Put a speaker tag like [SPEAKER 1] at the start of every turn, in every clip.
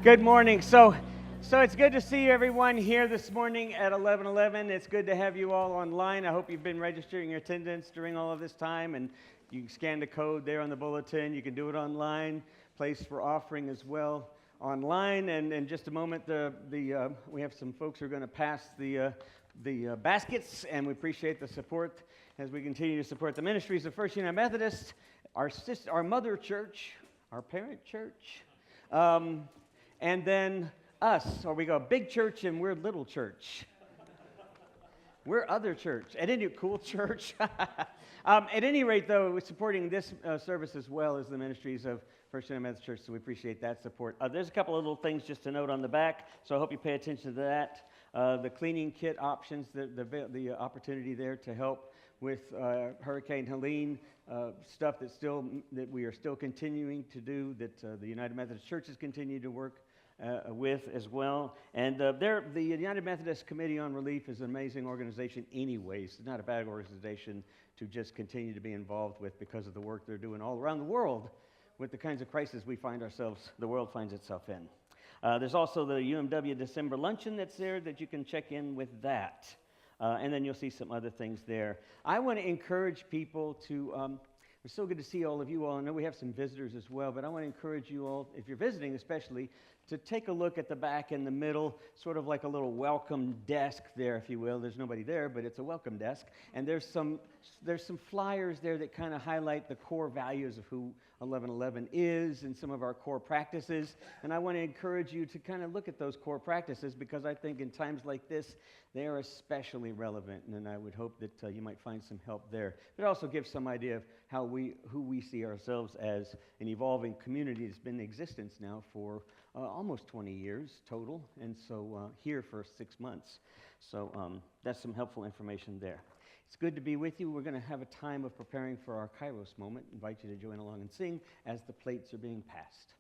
[SPEAKER 1] Good morning. So it's good to see everyone here this morning at 11:11. It's good to have you all online. I hope you've been registering your attendance during all of this time, and you can scan the code there on the bulletin. You can do it online. Place for offering as well online. And in just a moment, we have some folks who are going to pass the baskets, and we appreciate the support as we continue to support the ministries of First United Methodist, our mother church, our parent church. And then us, or we go big church and we're little church. We're other church. And isn't it cool church? At any rate, though, we're supporting this service as well as the ministries of First United Methodist Church, so we appreciate that support. There's a couple of little things just to note on the back, so I hope you pay attention to that. The cleaning kit options, the opportunity there to help with Hurricane Helene, stuff that we are still continuing to do, that the United Methodist Churches continue to work with as well. And the United Methodist Committee on Relief is an amazing organization anyways. It's not a bad organization to just continue to be involved with because of the work they're doing all around the world with the kinds of crises the world finds itself in. There's also the UMW December luncheon that's there that you can check in with that. And then you'll see some other things there. I want to encourage people to, it's so good to see all of you all. I know we have some visitors as well, but I want to encourage you all, if you're visiting especially, to take a look at the back in the middle, sort of like a little welcome desk there, if you will. There's nobody there, but it's a welcome desk. And there's some flyers there that kind of highlight the core values of who 1111 is and some of our core practices. And I want to encourage you to kind of look at those core practices because I think in times like this, they are especially relevant. And I would hope that you might find some help there. But it also gives some idea of who we see ourselves as an evolving community that's been in existence now for almost 20 years total, and so here for 6 months. So that's some helpful information there. It's good to be with you. We're going to have a time of preparing for our Kairos moment. I invite you to join along and sing as the plates are being passed.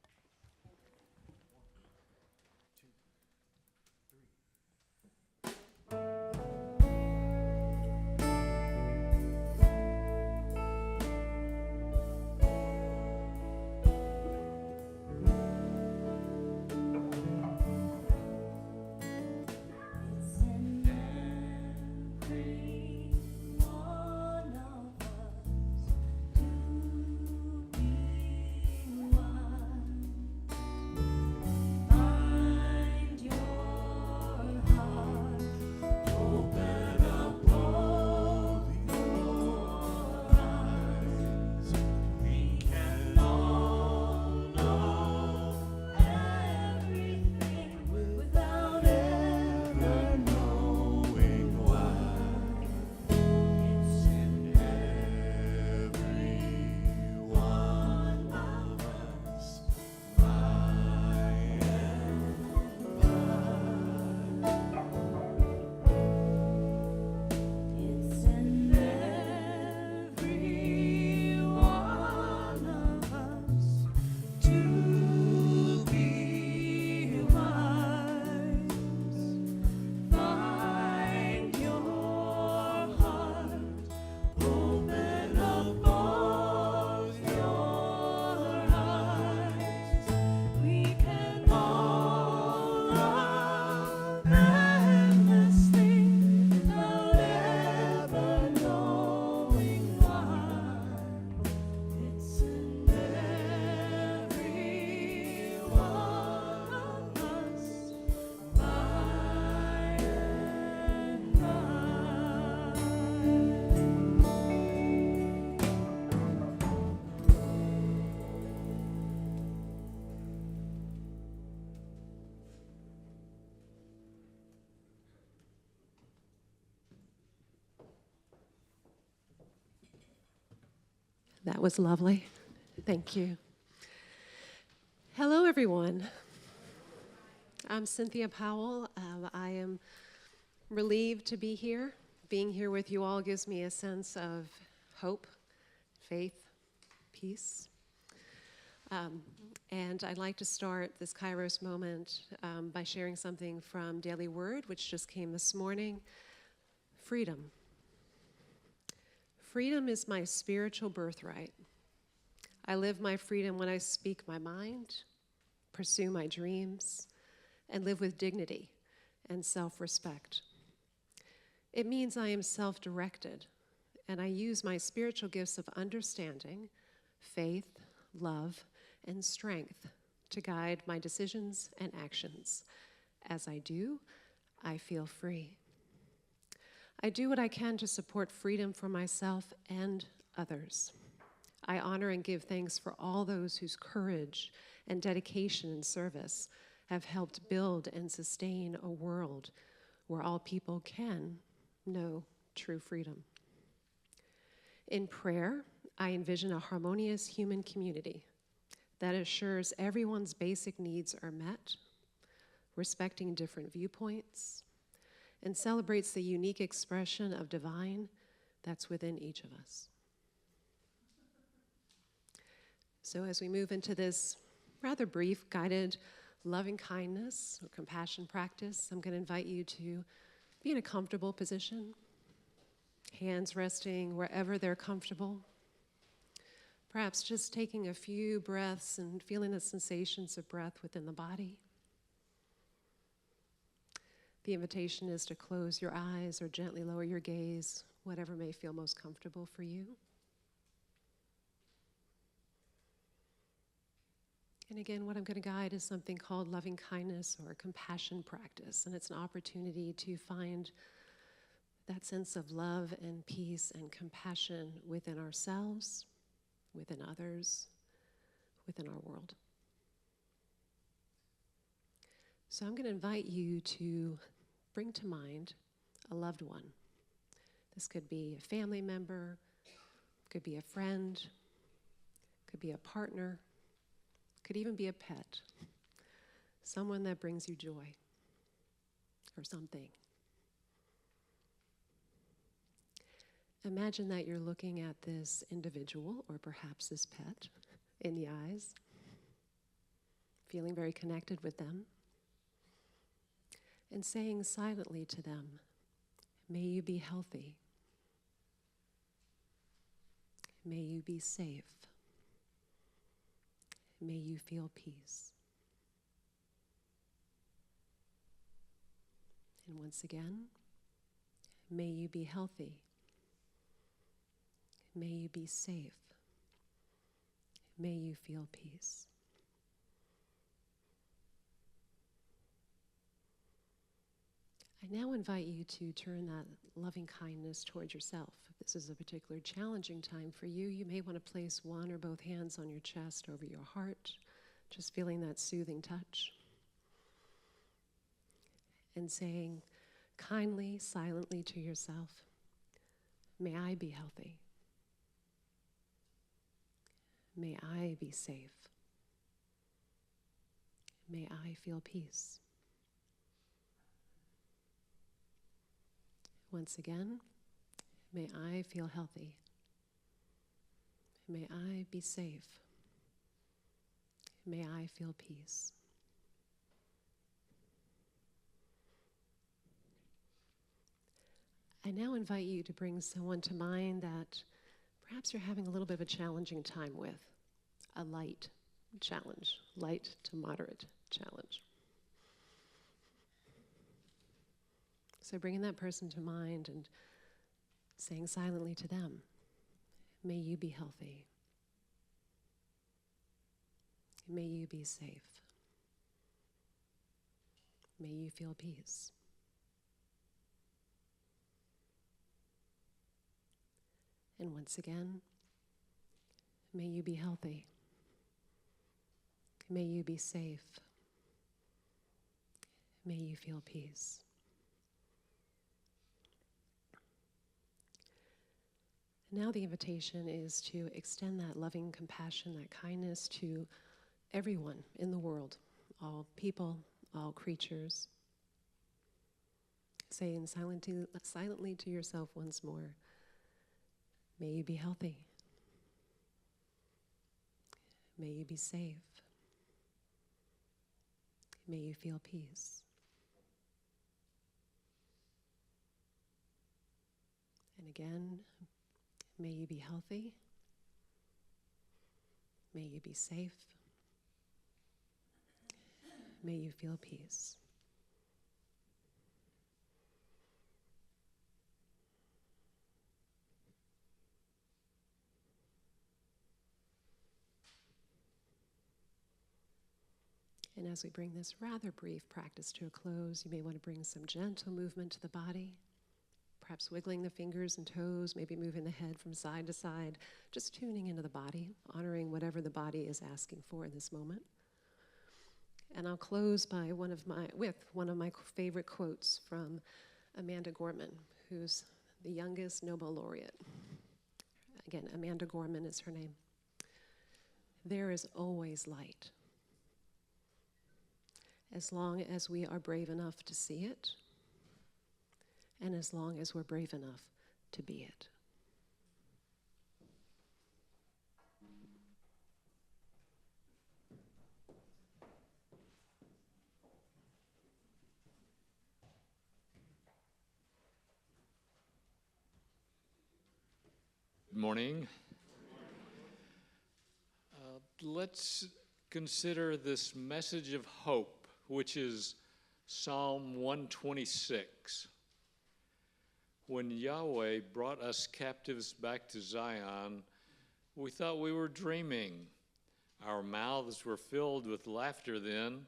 [SPEAKER 2] That was lovely. Thank you. Hello, everyone. I'm Cynthia Powell. I am relieved to be here. Being here with you all gives me a sense of hope, faith, peace. And I'd like to start this Kairos moment by sharing something from Daily Word, which just came this morning. Freedom. Freedom is my spiritual birthright. I live my freedom when I speak my mind, pursue my dreams, and live with dignity and self-respect. It means I am self-directed, and I use my spiritual gifts of understanding, faith, love, and strength to guide my decisions and actions. As I do, I feel free. I do what I can to support freedom for myself and others. I honor and give thanks for all those whose courage and dedication and service have helped build and sustain a world where all people can know true freedom. In prayer, I envision a harmonious human community that assures everyone's basic needs are met, respecting different viewpoints, and celebrates the unique expression of divine that's within each of us. So as we move into this rather brief, guided loving kindness or compassion practice, I'm going to invite you to be in a comfortable position, hands resting wherever they're comfortable. Perhaps just taking a few breaths and feeling the sensations of breath within the body. The invitation is to close your eyes or gently lower your gaze, whatever may feel most comfortable for you. And again, what I'm going to guide is something called loving kindness or compassion practice. And it's an opportunity to find that sense of love and peace and compassion within ourselves, within others, within our world. So I'm going to invite you to bring to mind a loved one. This could be a family member, could be a friend, could be a partner, could even be a pet, someone that brings you joy, or something. Imagine that you're looking at this individual, or perhaps this pet, in the eyes, feeling very connected with them, and saying silently to them, "May you be healthy. May you be safe. May you feel peace." And once again, may you be healthy. May you be safe. May you feel peace. I now invite you to turn that loving kindness towards yourself. If this is a particularly challenging time for you, you may want to place one or both hands on your chest over your heart, just feeling that soothing touch. And saying kindly, silently to yourself, "May I be healthy. May I be safe. May I feel peace." Once again, may I feel healthy. May I be safe. May I feel peace. I now invite you to bring someone to mind that perhaps you're having a little bit of a challenging time with, a light challenge, light to moderate challenge. So bringing that person to mind and saying silently to them, "May you be healthy. May you be safe. May you feel peace." And once again, may you be healthy. May you be safe. May you feel peace. Now the invitation is to extend that loving compassion, that kindness to everyone in the world, all people, all creatures. Saying silently to yourself once more, "May you be healthy. May you be safe. May you feel peace." And again, may you be healthy. May you be safe. may you feel peace. And as we bring this rather brief practice to a close, you may want to bring some gentle movement to the body, perhaps wiggling the fingers and toes, maybe moving the head from side to side, just tuning into the body, honoring whatever the body is asking for in this moment. And I'll close by with one of my favorite quotes from Amanda Gorman, who's the youngest Nobel laureate. Again, Amanda Gorman is her name. There is always light. As long as we are brave enough to see it, and as long as we're brave enough to be it.
[SPEAKER 3] Good morning. Let's consider this message of hope, which is Psalm 126. When Yahweh brought us captives back to Zion, we thought we were dreaming. Our mouths were filled with laughter then,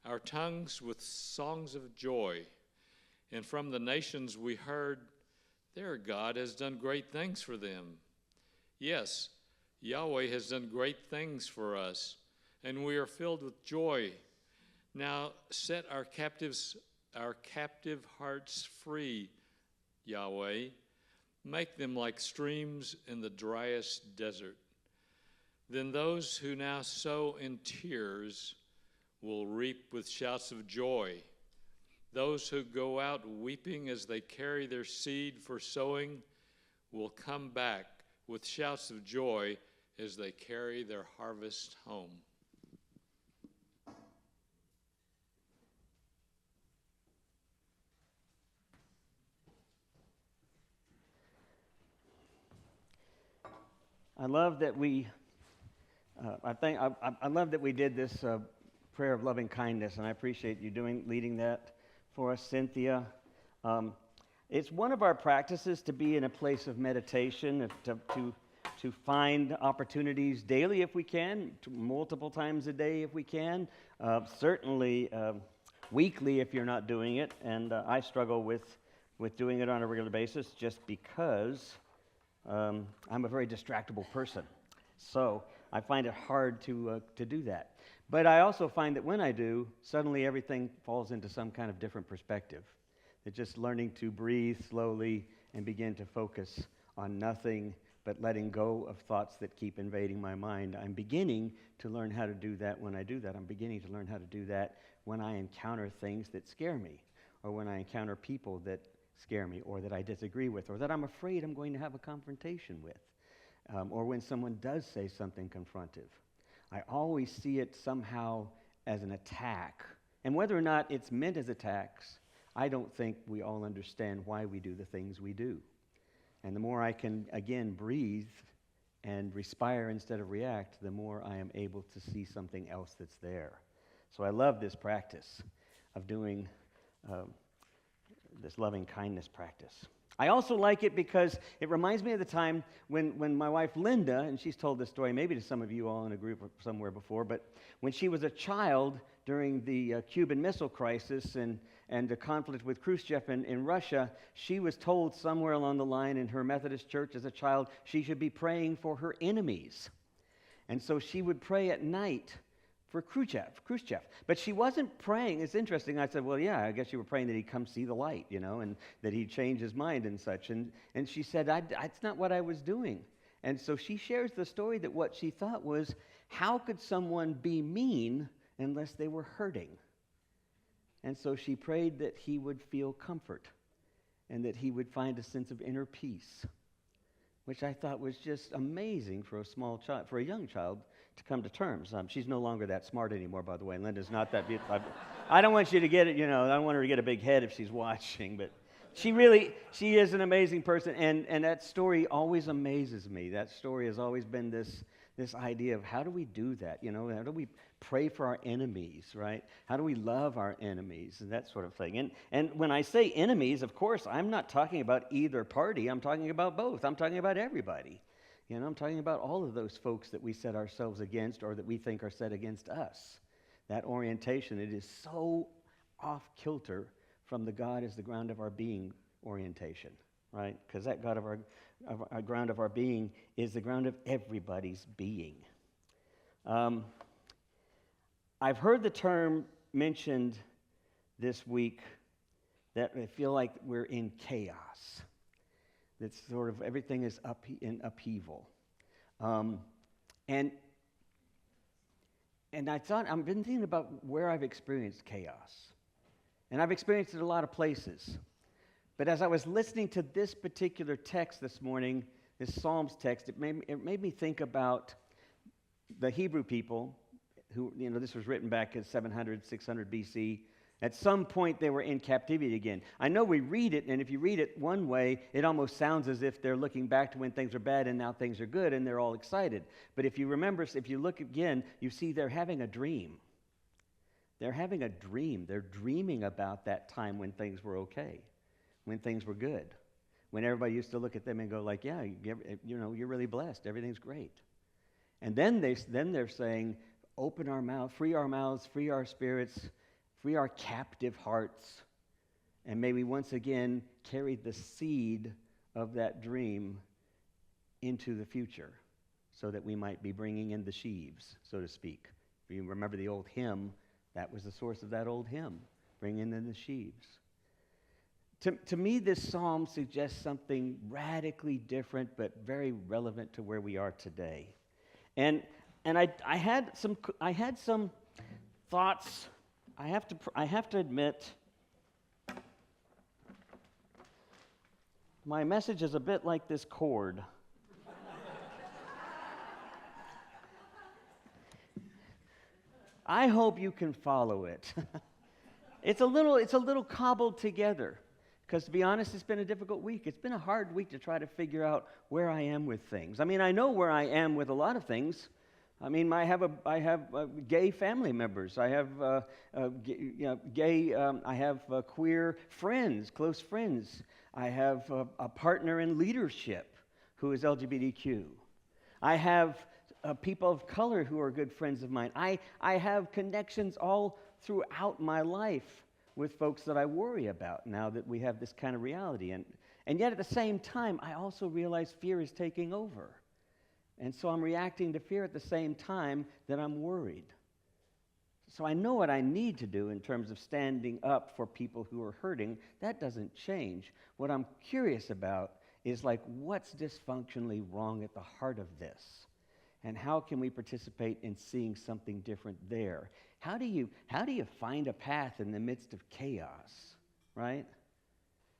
[SPEAKER 3] our tongues with songs of joy. And from the nations we heard, their God has done great things for them. Yes, Yahweh has done great things for us, and we are filled with joy. Now set our captive hearts free, Yahweh. Make them like streams in the driest desert. Then those who now sow in tears will reap with shouts of joy. Those who go out weeping as they carry their seed for sowing will come back with shouts of joy as they carry their harvest home.
[SPEAKER 1] I love that we did this prayer of loving kindness, and I appreciate you leading that for us, Cynthia. It's one of our practices to be in a place of meditation, to find opportunities daily if we can, multiple times a day if we can, certainly weekly if you're not doing it. And I struggle with doing it on a regular basis just because I'm a very distractible person. So I find it hard to do that. But I also find that when I do, suddenly everything falls into some kind of different perspective. That just learning to breathe slowly and begin to focus on nothing but letting go of thoughts that keep invading my mind. I'm beginning to learn how to do that when I do that. I'm beginning to learn how to do that when I encounter things that scare me, or when I encounter people that scare me, or that I disagree with, or that I'm afraid I'm going to have a confrontation with, or when someone does say something confrontive. I always see it somehow as an attack. And whether or not it's meant as attacks, I don't think we all understand why we do the things we do. And the more I can, again, breathe and respire instead of react, the more I am able to see something else that's there. So I love this practice of doing this loving kindness practice. I also like it because it reminds me of the time when my wife Linda, and she's told this story maybe to some of you all in a group or somewhere before, but when she was a child during the Cuban Missile Crisis and the conflict with Khrushchev in Russia, she was told somewhere along the line in her Methodist church as a child she should be praying for her enemies. And so she would pray at night for Khrushchev. But she wasn't praying. It's interesting. I said, well, yeah, I guess you were praying that he'd come see the light, and that he'd change his mind and such. And she said, that's not what I was doing. And so she shares the story that what she thought was, how could someone be mean unless they were hurting? And so she prayed that he would feel comfort and that he would find a sense of inner peace, which I thought was just amazing for a young child to come to terms. She's no longer that smart anymore, by the way. Linda's not that beautiful. I don't want you to get it, I don't want her to get a big head if she's watching, but she is an amazing person, and that story always amazes me. That story has always been this this idea of how do we do that? You know, how do we pray for our enemies, right? How do we love our enemies and that sort of thing? And when I say enemies, of course, I'm not talking about either party. I'm talking about both. I'm talking about everybody. You know, I'm talking about all of those folks that we set ourselves against or that we think are set against us. That orientation, it is so off kilter from the God is the ground of our being orientation, right? Because that God of our ground of our being is the ground of everybody's being. I've heard the term mentioned this week that I feel like we're in chaos. That sort of everything is in upheaval. And I've been thinking about where I've experienced chaos. And I've experienced it a lot of places. But as I was listening to this particular text this morning, this Psalms text, it made me think about the Hebrew people who, you know, this was written back in 700, 600 BC. At some point, they were in captivity again. I know we read it, and if you read it one way, it almost sounds as if they're looking back to when things are bad and now things are good, and they're all excited. But if you remember, if you look again, you see they're having a dream. They're having a dream. They're dreaming about that time when things were okay, when things were good, when everybody used to look at them and go like, yeah, you know, you're really blessed. Everything's great. And then they're saying, open our mouth, free our mouths, free our spirits, free our captive hearts, and may we once again carry the seed of that dream into the future so that we might be bringing in the sheaves, so to speak. If you remember the old hymn, that was the source of that old hymn, bringing in the sheaves. To me, this psalm suggests something radically different but very relevant to where we are today. And I had some thoughts. I have to admit, my message is a bit like this chord. I hope you can follow it. It's a little cobbled together. Because to be honest, it's been a difficult week. It's been a hard week to try to figure out where I am with things. I mean, I know where I am with a lot of things. I mean, I have gay family members. I have I have queer friends, close friends. I have a partner in leadership who is LGBTQ. I have people of color who are good friends of mine. I have connections all throughout my life with folks that I worry about now that we have this kind of reality. And yet at the same time, I also realize fear is taking over. And so I'm reacting to fear at the same time that I'm worried. So I know what I need to do in terms of standing up for people who are hurting. That doesn't change. What I'm curious about is like, what's dysfunctionally wrong at the heart of this? And how can we participate in seeing something different there? How do you find a path in the midst of chaos, right?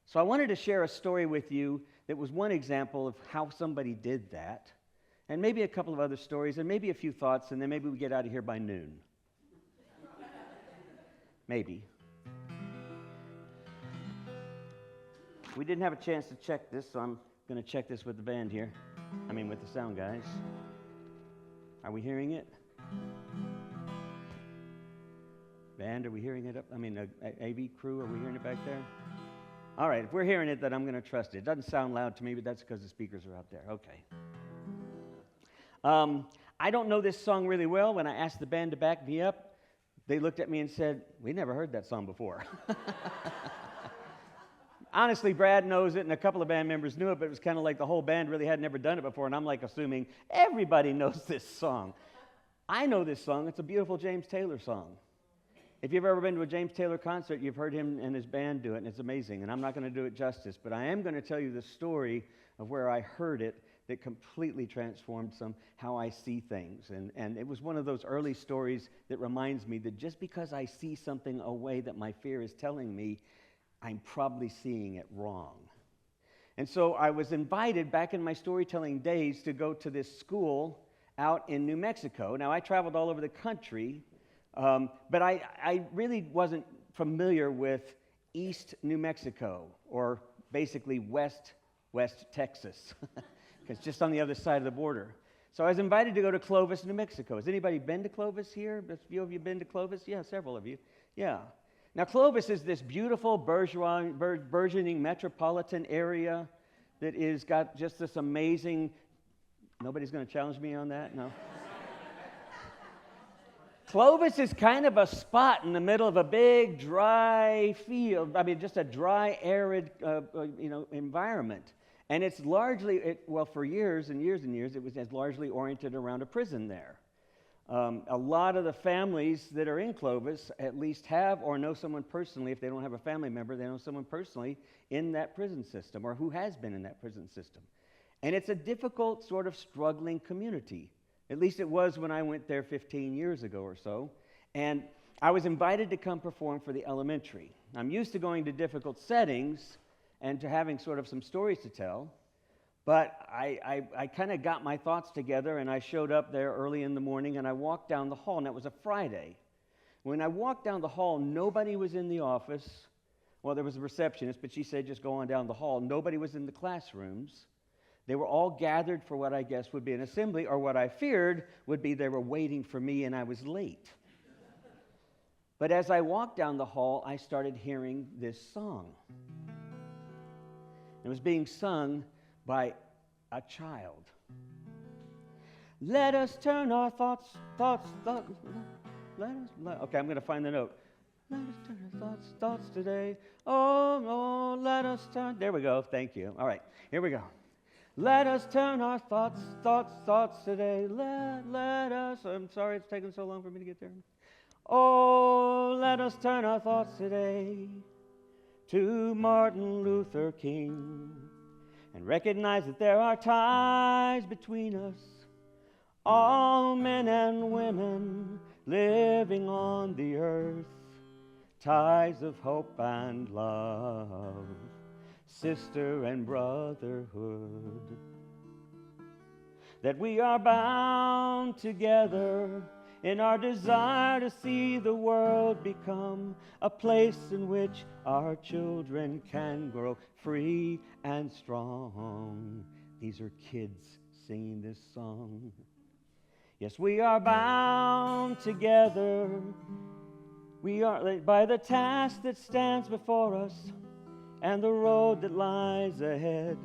[SPEAKER 1] So I wanted to share a story with you that was one example of how somebody did that, and maybe a couple of other stories, and maybe a few thoughts, and then maybe we get out of here by noon. Maybe. We didn't have a chance to check this, so I'm going to check this with the band here. I mean, with the sound guys. Are we hearing it? Band, are we hearing it up? I mean, AV crew, are we hearing it back there? All right, if we're hearing it, then I'm going to trust it. It doesn't sound loud to me, but that's because the speakers are out there. Okay. I don't know this song really well. When I asked the band to back me up, they looked at me and said, we never heard that song before. Honestly, Brad knows it, and a couple of band members knew it, but it was kind of like the whole band really had never done it before, and I'm like assuming everybody knows this song. I know this song. It's a beautiful James Taylor song. If you've ever been to a James Taylor concert, you've heard him and his band do it, and it's amazing, and I'm not going to do it justice, but I am going to tell you the story of where I heard it that completely transformed how I see things, and it was one of those early stories that reminds me that just because I see something a way that my fear is telling me, I'm probably seeing it wrong. And so I was invited back in my storytelling days to go to this school out in New Mexico. Now, I traveled all over the country, but I really wasn't familiar with East New Mexico, or basically West Texas. It's just on the other side of the border. So I was invited to go to Clovis, New Mexico. Has anybody been to Clovis here? A few of you been to Clovis? Yeah, several of you. Yeah. Now, Clovis is this beautiful burgeoning metropolitan area that is got just this amazing. Nobody's going to challenge me on that? No. Clovis is kind of a spot in the middle of a big, dry field. I mean, just a dry, arid, environment. And it's largely, for years and years and years, it was largely oriented around a prison there. A lot of the families that are in Clovis at least have or know someone personally. If they don't have a family member, they know someone personally in that prison system or who has been in that prison system. And it's a difficult, sort of struggling community. At least it was when I went there 15 years ago or so. And I was invited to come perform for the elementary. I'm used to going to difficult settings and to having sort of some stories to tell. But I kind of got my thoughts together, and I showed up there early in the morning, and I walked down the hall, and it was a Friday. When I walked down the hall, nobody was in the office. Well, there was a receptionist, but she said just go on down the hall. Nobody was in the classrooms. They were all gathered for what I guess would be an assembly, or what I feared would be they were waiting for me and I was late. But as I walked down the hall, I started hearing this song. It was being sung by a child. Let us turn our thoughts, okay, I'm going to find the note. Let us turn our thoughts today. Oh, let us turn. There we go. Thank you. All right, here we go. Let us turn our thoughts today. Let us. I'm sorry it's taken so long for me to get there. Oh, let us turn our thoughts today to Martin Luther King and recognize that there are ties between us, all men and women living on the earth, ties of hope and love, sister and brotherhood, that we are bound together in our desire to see the world become a place in which our children can grow free and strong. These are kids singing this song. Yes, we are bound together. We are by the task that stands before us and the road that lies ahead.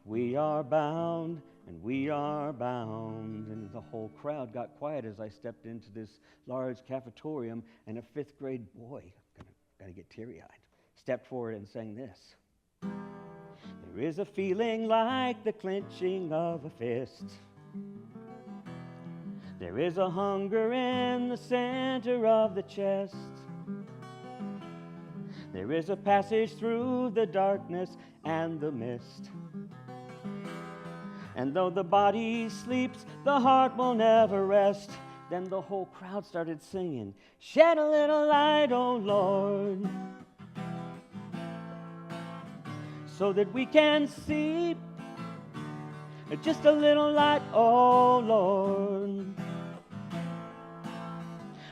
[SPEAKER 1] We are bound, and we are bound. And the whole crowd got quiet as I stepped into this large cafetorium, and a fifth grade boy, I'm gonna get teary-eyed, stepped forward and sang this. There is a feeling like the clenching of a fist. There is a hunger in the center of the chest. There is a passage through the darkness and the mist. And though the body sleeps, the heart will never rest. Then the whole crowd started singing, shed a little light, oh Lord, so that we can see just a little light, oh Lord.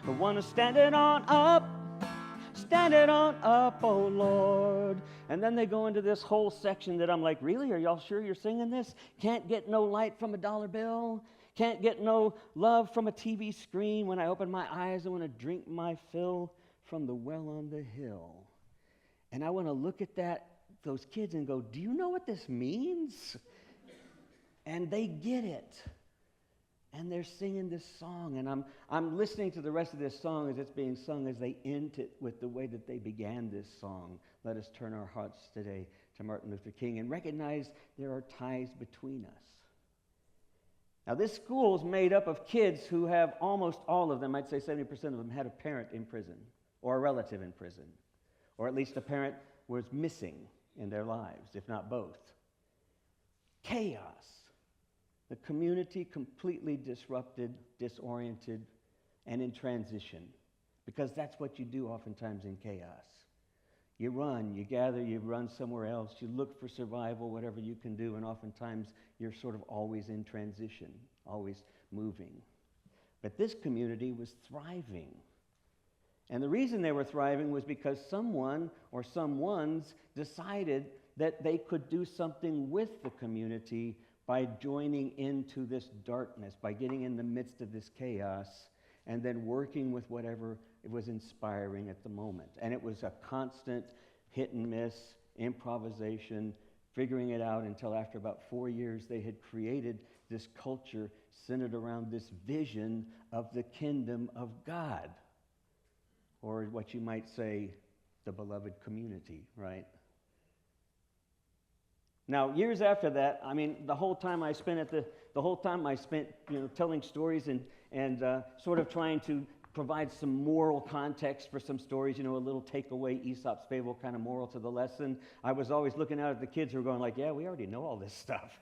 [SPEAKER 1] I want to stand it on up, oh Lord. And then they go into this whole section that I'm like, really? Are y'all sure you're singing this? Can't get no light from a dollar bill. Can't get no love from a TV screen. When I open my eyes, I want to drink my fill from the well on the hill. And I want to look at those kids and go, do you know what this means? And they get it. And they're singing this song, and I'm listening to the rest of this song as it's being sung, as they end it with the way that they began this song. Let us turn our hearts today to Martin Luther King and recognize there are ties between us. Now, this school is made up of kids who have almost all of them, I'd say 70% of them, had a parent in prison or a relative in prison, or at least a parent was missing in their lives, if not both. Chaos. The community completely disrupted, disoriented, and in transition, because that's what you do oftentimes in chaos. You run, you gather, you run somewhere else, you look for survival, whatever you can do, and oftentimes you're sort of always in transition, always moving. But this community was thriving. And the reason they were thriving was because someone or someones decided that they could do something with the community by joining into this darkness, by getting in the midst of this chaos, and then working with whatever it was inspiring at the moment. And it was a constant hit and miss, improvisation, figuring it out until after about 4 years they had created this culture centered around this vision of the kingdom of God, or what you might say, the beloved community, right? Now, years after that, I mean, the whole time I spent, telling stories and sort of trying to provide some moral context for some stories, a little takeaway Aesop's fable kind of moral to the lesson. I was always looking out at the kids who were going like, yeah, we already know all this stuff.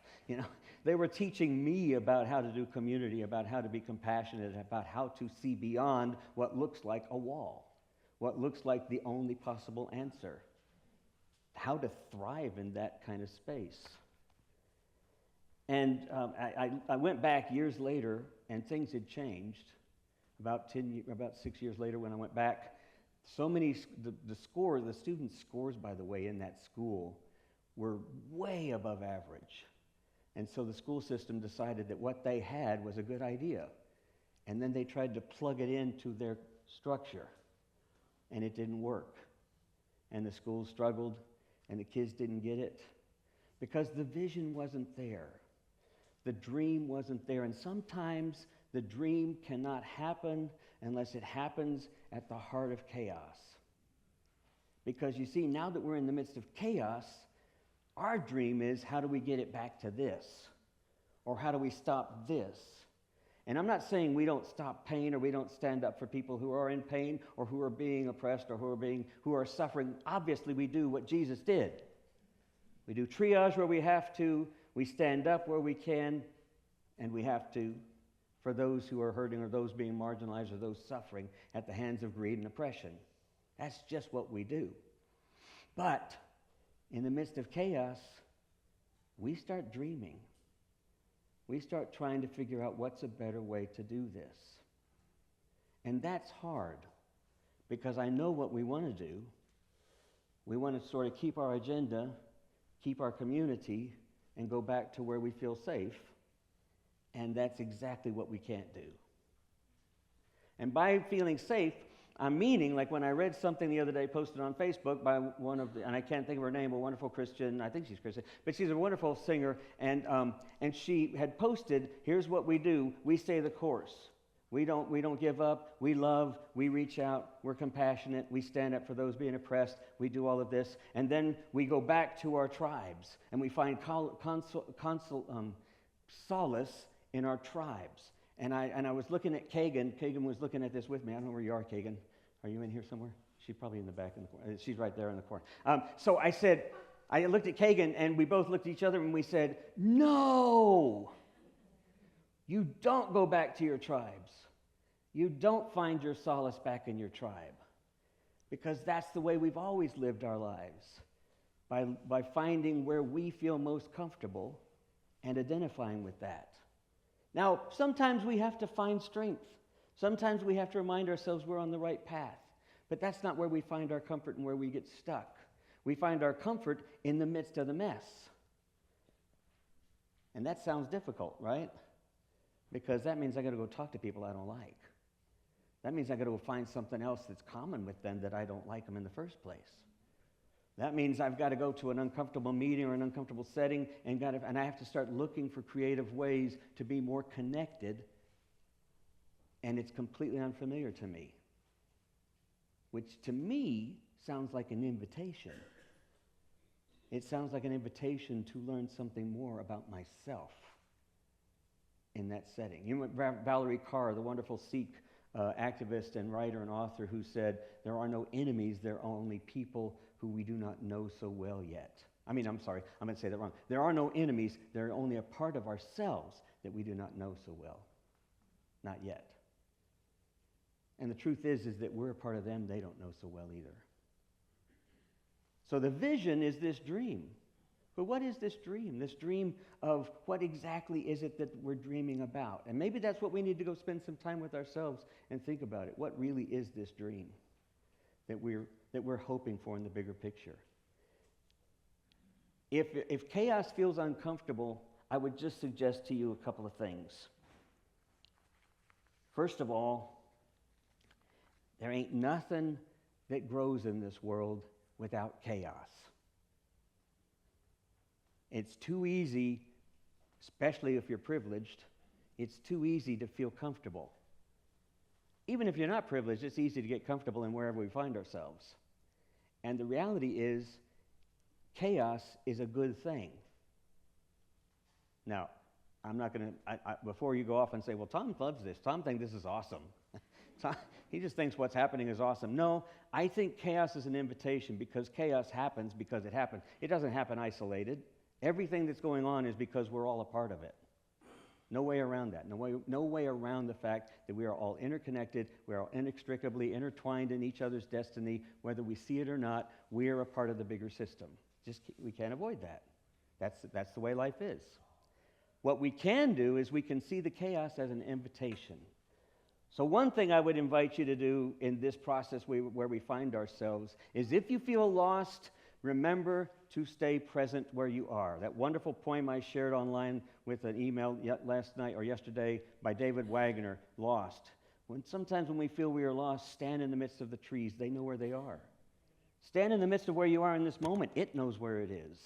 [SPEAKER 1] They were teaching me about how to do community, about how to be compassionate, about how to see beyond what looks like a wall, what looks like the only possible answer, how to thrive in that kind of space. And I went back years later, and things had changed. About 6 years later, when I went back, the students' scores, by the way, in that school were way above average. And so the school system decided that what they had was a good idea. And then they tried to plug it into their structure, and it didn't work. And the school struggled, and the kids didn't get it because the vision wasn't there. The dream wasn't there. And sometimes the dream cannot happen unless it happens at the heart of chaos. Because you see, now that we're in the midst of chaos, our dream is, how do we get it back to this? Or how do we stop this? And I'm not saying we don't stop pain or we don't stand up for people who are in pain or who are being oppressed or who are suffering. Obviously, we do what Jesus did. We do triage where we have to, we stand up where we can, and we have to for those who are hurting or those being marginalized or those suffering at the hands of greed and oppression. That's just what we do. But in the midst of chaos, we start dreaming. We start trying to figure out what's a better way to do this. And that's hard, because I know what we want to do. We want to sort of keep our agenda, keep our community, and go back to where we feel safe. And that's exactly what we can't do. And by feeling safe, I'm meaning, like when I read something the other day posted on Facebook by and I can't think of her name, a wonderful Christian, I think she's Christian, but she's a wonderful singer, and she had posted, here's what we do, we stay the course. We don't give up, we love, we reach out, we're compassionate, we stand up for those being oppressed, we do all of this, and then we go back to our tribes, and we find solace in our tribes. And I was looking at Kagan. Kagan was looking at this with me. I don't know where you are, Kagan. Are you in here somewhere? She's probably in the back in the corner. She's right there in the corner. So I looked at Kagan, and we both looked at each other, and we said, no! You don't go back to your tribes. You don't find your solace back in your tribe. Because that's the way we've always lived our lives. By finding where we feel most comfortable and identifying with that. Now, sometimes we have to find strength. Sometimes we have to remind ourselves we're on the right path. But that's not where we find our comfort and where we get stuck. We find our comfort in the midst of the mess. And that sounds difficult, right? Because that means I got to go talk to people I don't like. That means I got to go find something else that's common with them that I don't like them in the first place. That means I've got to go to an uncomfortable meeting or an uncomfortable setting and I have to start looking for creative ways to be more connected, and it's completely unfamiliar to me, which to me sounds like an invitation. It sounds like an invitation to learn something more about myself in that setting. Valerie Carr, the wonderful Sikh activist and writer and author, who said, there are no enemies, there are only people who we do not know so well yet. I'm going to say that wrong. There are no enemies, they're only a part of ourselves that we do not know so well. Not yet. And the truth is that we're a part of them they don't know so well either. So the vision is this dream. But what is this dream? This dream of what exactly is it that we're dreaming about? And maybe that's what we need to go spend some time with ourselves and think about it. What really is this dream that we're hoping for in the bigger picture? If chaos feels uncomfortable, I would just suggest to you a couple of things. First of all, there ain't nothing that grows in this world without chaos. It's too easy, especially if you're privileged, it's too easy to feel comfortable. Even if you're not privileged, it's easy to get comfortable in wherever we find ourselves. And the reality is, chaos is a good thing. Now, I'm not going to, before you go off and say, well, Tom loves this. Tom thinks this is awesome. He just thinks what's happening is awesome. No, I think chaos is an invitation because chaos happens because it happens. It doesn't happen isolated. Everything that's going on is because we're all a part of it. No way around that. No way around the fact that we are all interconnected. We are all inextricably intertwined in each other's destiny. Whether we see it or not, we are a part of the bigger system. We can't avoid that. That's the way life is. What we can do is we can see the chaos as an invitation. So one thing I would invite you to do in this process where we find ourselves is if you feel lost, remember to stay present where you are. That wonderful poem I shared online with an email last night or yesterday by David Wagner, Lost. Sometimes when we feel we are lost, stand in the midst of the trees. They know where they are. Stand in the midst of where you are in this moment. It knows where it is.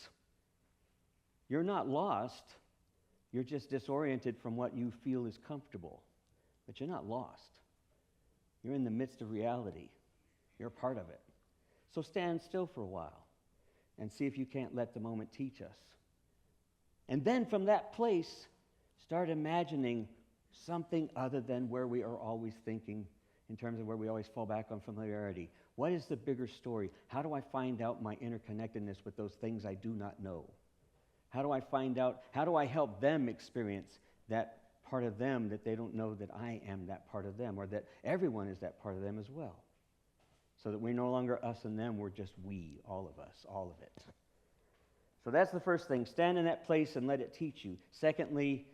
[SPEAKER 1] You're not lost. You're just disoriented from what you feel is comfortable. But you're not lost. You're in the midst of reality. You're a part of it. So stand still for a while and see if you can't let the moment teach us. And then from that place, start imagining something other than where we are always thinking in terms of where we always fall back on familiarity. What is the bigger story? How do I find out my interconnectedness with those things I do not know? How do I find out, how do I help them experience that part of them that they don't know that I am that part of them, or that everyone is that part of them as well? So that we're no longer us and them, we're just we, all of us, all of it. So that's the first thing. Stand in that place and let it teach you. Secondly,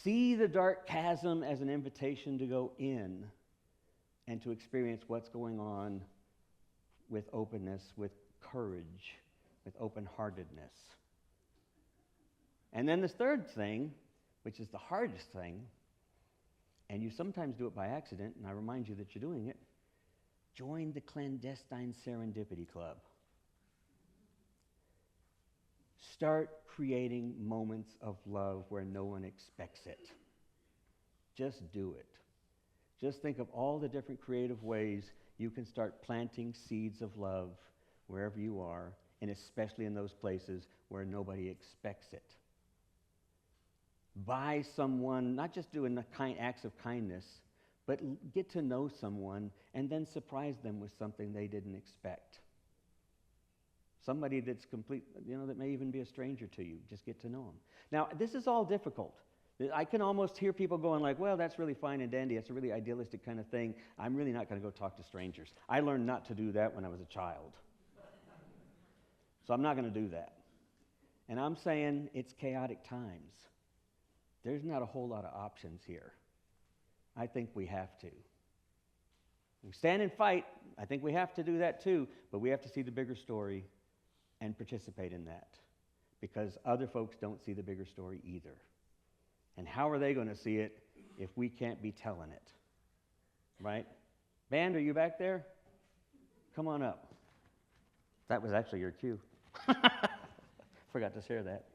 [SPEAKER 1] see the dark chasm as an invitation to go in and to experience what's going on with openness, with courage, with open-heartedness. And then the third thing, which is the hardest thing, and you sometimes do it by accident, and I remind you that you're doing it, join the clandestine serendipity club. Start creating moments of love where no one expects it. Just do it. Just think of all the different creative ways you can start planting seeds of love wherever you are, and especially in those places where nobody expects it. By someone, not just doing the acts of kindness, but get to know someone and then surprise them with something they didn't expect. Somebody that's complete, that may even be a stranger to you. Just get to know them. Now, this is all difficult. I can almost hear people going like, well, that's really fine and dandy. It's a really idealistic kind of thing. I'm really not going to go talk to strangers. I learned not to do that when I was a child. So I'm not going to do that. And I'm saying it's chaotic times. There's not a whole lot of options here. I think we have to. We stand and fight. I think we have to do that too, but we have to see the bigger story and participate in that because other folks don't see the bigger story either. And how are they going to see it if we can't be telling it? Right? Band, are you back there? Come on up. That was actually your cue. Forgot to share that.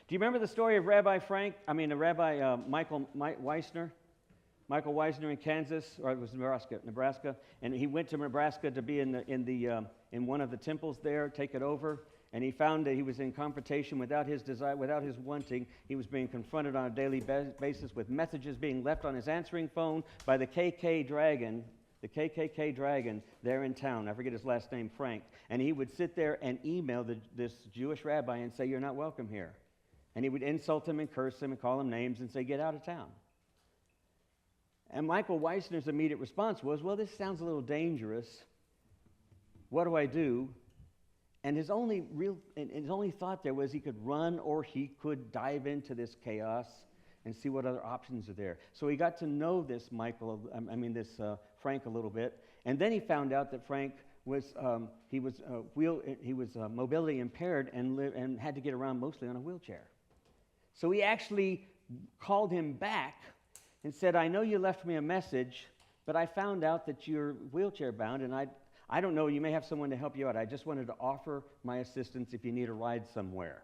[SPEAKER 1] Do you remember the story of Rabbi Michael Weissner? Michael Weissner in Kansas, or it was Nebraska, and he went to Nebraska to be in one of the temples there, take it over, and he found that he was in confrontation without his desire, without his wanting. He was being confronted on a daily basis with messages being left on his answering phone by the KKK dragon there in town. I forget his last name, Frank. And he would sit there and email this Jewish rabbi and say, "You're not welcome here." And he would insult him and curse him and call him names and say, "Get out of town." And Michael Weissner's immediate response was, "Well, this sounds a little dangerous. What do I do?" And his only thought there was he could run or he could dive into this chaos and see what other options are there. So he got to know this Frank a little bit, and then he found out that Frank he was mobility impaired and had to get around mostly on a wheelchair. So he actually called him back and said, I know you left me a message, but I found out that you're wheelchair bound, and I don't know, you may have someone to help you out. I just wanted to offer my assistance if you need a ride somewhere.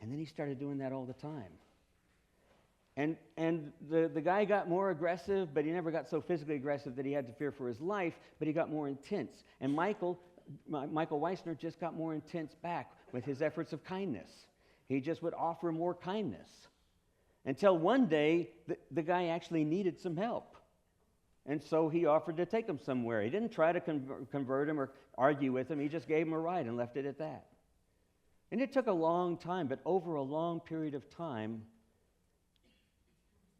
[SPEAKER 1] And then he started doing that all the time. And the guy got more aggressive, but he never got so physically aggressive that he had to fear for his life, but he got more intense. And Michael Weissner just got more intense back with his efforts of kindness. He just would offer more kindness. Until one day, the guy actually needed some help. And so he offered to take him somewhere. He didn't try to convert him or argue with him. He just gave him a ride and left it at that. And it took a long time, but over a long period of time,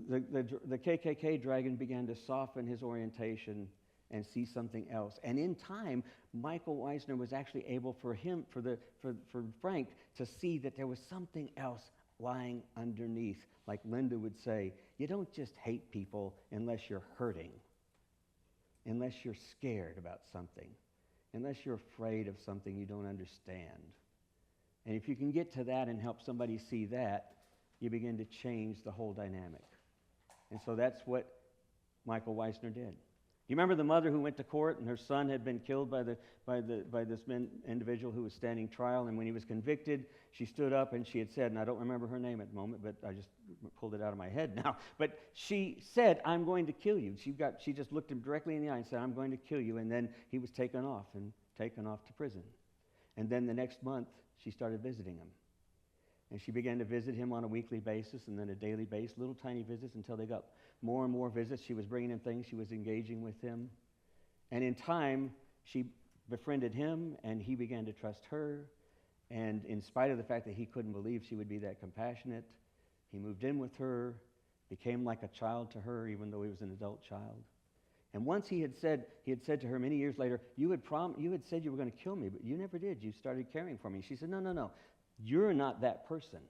[SPEAKER 1] the KKK dragon began to soften his orientation and see something else. And in time, Michael Weissner was actually able for Frank to see that there was something else lying underneath. Like Linda would say, you don't just hate people unless you're hurting, unless you're scared about something, unless you're afraid of something you don't understand. And if you can get to that and help somebody see that, you begin to change the whole dynamic. And so that's what Michael Weissner did. You remember the mother who went to court and her son had been killed by this individual who was standing trial, and when he was convicted, she stood up and she had said, and I don't remember her name at the moment, but I just pulled it out of my head now, but she said, I'm going to kill you. She just looked him directly in the eye and said, I'm going to kill you, and then he was taken off to prison. And then the next month, she started visiting him. And she began to visit him on a weekly basis and then a daily basis, little tiny visits until they got more and more visits. She was bringing him things. She was engaging with him. And in time, she befriended him, and he began to trust her. And in spite of the fact that he couldn't believe she would be that compassionate, he moved in with her, became like a child to her, even though he was an adult child. And once he had said to her many years later, you had said you were going to kill me, but you never did. You started caring for me. She said, no. You're not that person.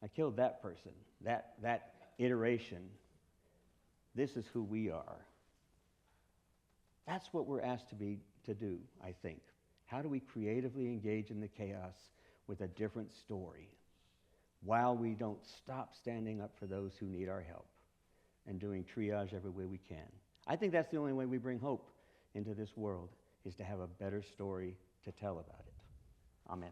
[SPEAKER 1] I killed that person, that iteration. This is who we are. That's what we're asked to do, I think. How do we creatively engage in the chaos with a different story while we don't stop standing up for those who need our help and doing triage every way we can? I think that's the only way we bring hope into this world, is to have a better story to tell about it. Amen.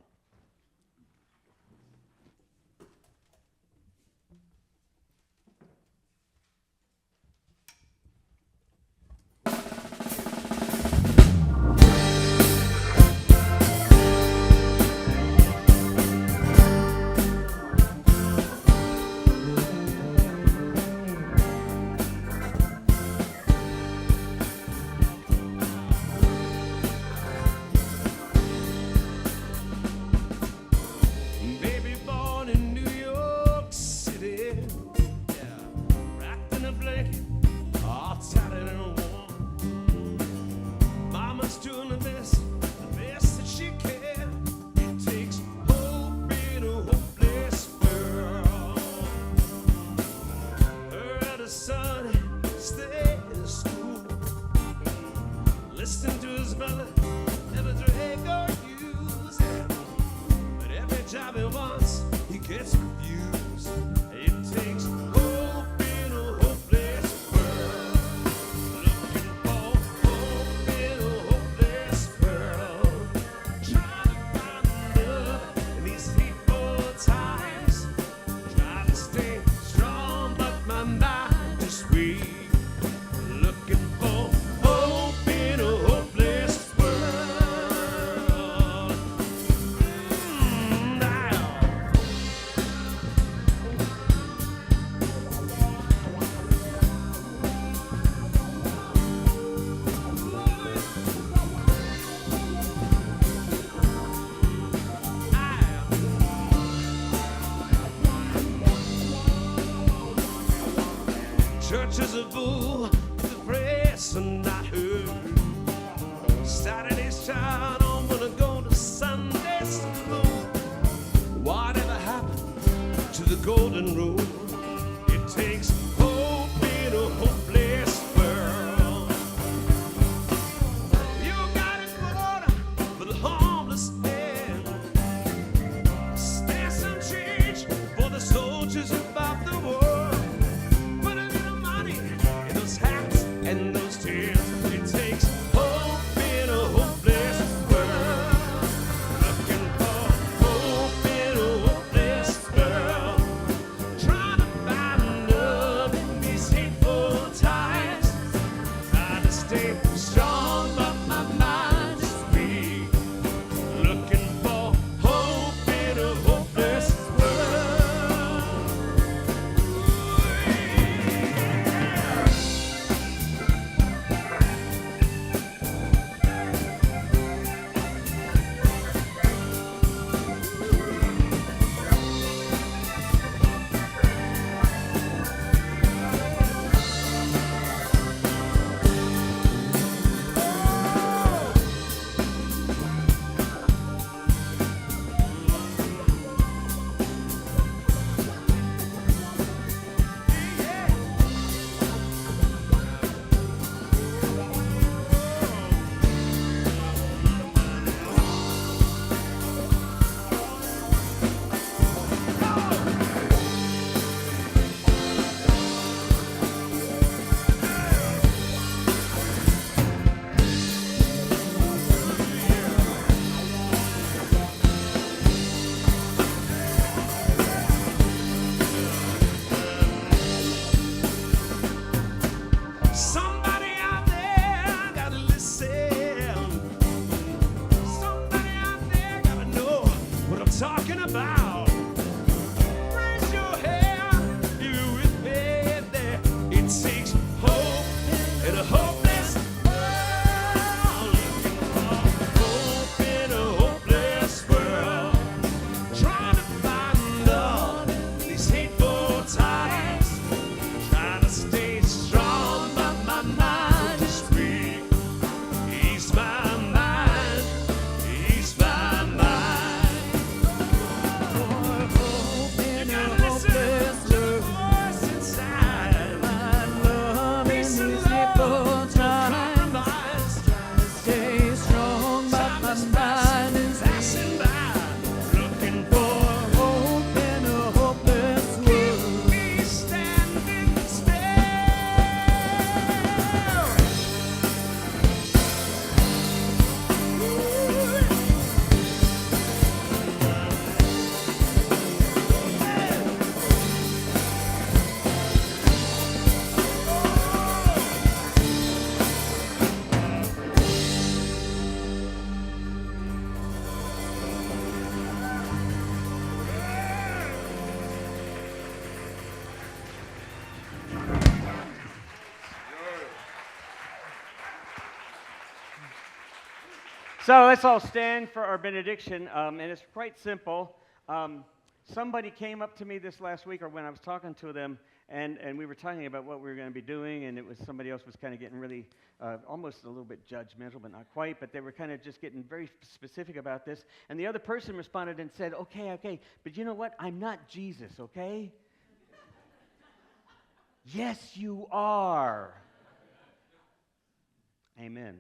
[SPEAKER 4] Listen to his brother, never drink or use it. But every job he wants, he gets refused. It takes hope in a hopeless world. Looking for hope in a hopeless world. Trying to find love in these hateful times. Trying to stay strong, but my mind is weak. Looking for hope in a hopeless world. Now. Church is a fool, the press are not heard. Saturday's child don't wanna go to Sunday school. Whatever happened to the golden rule? It takes hope in a hopeless world. It takes hope in a hopeless world. Looking for hope in a hopeless world. Trying to find love in these hateful times. Trying to stay strong, but my mind is weak. Looking for hope in a hopeless world. Somebody out there gotta listen. Somebody out there gotta know what I'm talking about. Raise your hand if you're with me there. It takes hope in a hopeless world. Looking for hope in a hopeless world. Trying to find love in these hateful times. Trying to stay strong, but my mind is weak. Ease my mind, ease my mind. You gotta listen to the voice inside. Peace and love to compromise.
[SPEAKER 5] Stay strong, but
[SPEAKER 4] Time
[SPEAKER 5] my
[SPEAKER 4] is
[SPEAKER 5] mind is
[SPEAKER 4] passing by. Looking for
[SPEAKER 5] hope in a hopeless
[SPEAKER 4] keep
[SPEAKER 5] world.
[SPEAKER 4] me standing still.
[SPEAKER 1] So let's all stand for our benediction, and it's quite simple. Somebody came up to me this last week, or when I was talking to them, and we were talking about what we were going to be doing, and it was somebody else was kind of getting really, almost a little bit judgmental, but not quite, but they were kind of just getting very specific about this. And the other person responded and said, okay, but you know what? I'm not Jesus, okay? Yes, you are. Amen.